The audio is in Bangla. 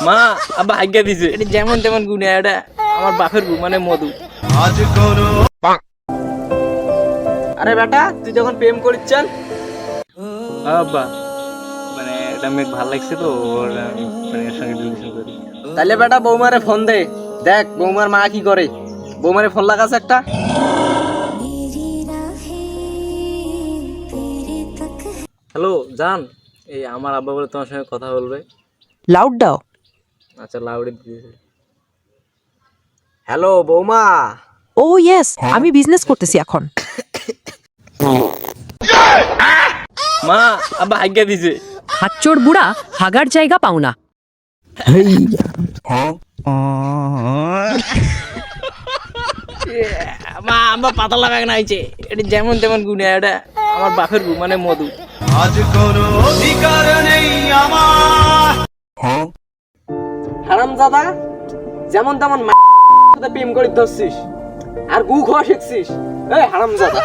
মা আব্বা হাইগা দিছে এটা যেমন তেমন গুণ এটা আমার বাপের গু মানে মধু। আরে বেটা তুই যখন প্রেম করিচ্ছেন আব্বা মানে এটা মেয়ে ভালো লাগছে তো ওর মানে এর সঙ্গে রিলেশন করি। তাইলে বেটা বৌমারে ফোন দে, দেখ বৌমার মা কি করে। বৌমারে ফোন লাগাছে একটা। হ্যালো জান, এই আমার আব্বা বলে তোমার সঙ্গে কথা বলবে। লাউড দাও। আচ্ছা লাউডে দিয়েছে। হ্যালো বৌমা। ও ইয়েস, আমি বিজনেস করতেছি এখন। মা আব্বা হাইগা দিছে। হাচ্চোর বুড়া হাগার জায়গা পাও না। মা আব্বা পাতলা ব্যাগ নাইছে এটা যেমন তেমন গুণ এটা আমার বাপের গু মানে মধু। আজ কোনো অধিকার নেই আমার। হারামজাদা যেমন তেমন সাথে প্রেম করে ধরছিস আর গু খাওয়া শিখছিস। এই হারামজাদা।